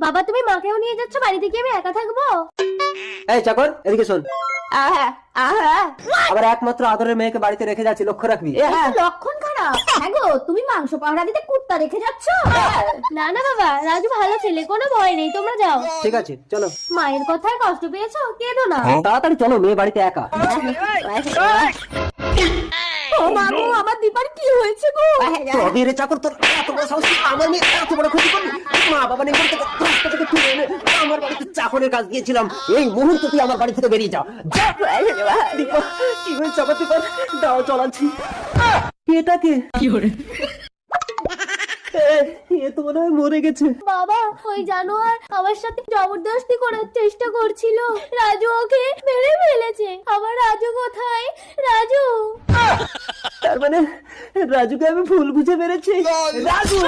বাবা তুমি মাকেও নিয়ে যাচ্ছ বাড়িতে, কি আমি একা থাকবো? এই চাকর এদিকে শোন, আবার একমাত্র আদরের মেয়েকে বাড়িতে রেখে যাচ্ছি, লক্ষ্য রাখবি। লক্ষণ খারাপ। হ্যাঁ গো, তুমি মাংস পাহারা দিতে কুত্তা রেখে যাচ্ছ? না না বাবা, রাজু ভালো ছেলে, কোনো ভয় নেই, তোমরা যাও। ঠিক আছে চলো। মায়ের কথায় কষ্ট পেয়েছো, কেঁদো না। তাড়াতাড়ি চলো, মেয়ে বাড়িতে একা। ও মাগো, আমার দীপার কি হয়েছে গো? তবে রে চাকর, তোর এত বড় সাহস, আমার মেয়ে এত বড় ক্ষতি করলি? মা বাবা নেই বলতে রাস্তা থেকে তুলে এনে আমার বাড়িতে চাকরের কাজ দিয়েছিলাম, এই মুহূর্তে তুই আমার বাড়ি থেকে বেরিয়ে যা। দীপা, কি হয়েছে আমার দীপা? দাও চলাচ্ছি। এটাকে কি করে? এ তো মনে হয় মরে গেছে। বাবা, ওই জানোয়ার আমার সাথে জবরদস্তি করার চেষ্টা করছিল, রাজু ওকে মেরে ফেলেছে। আবার রাজু কোথায়? রাজু! তার মানে রাজুকে আমি ভুল বুঝে মেরেছি। রাজু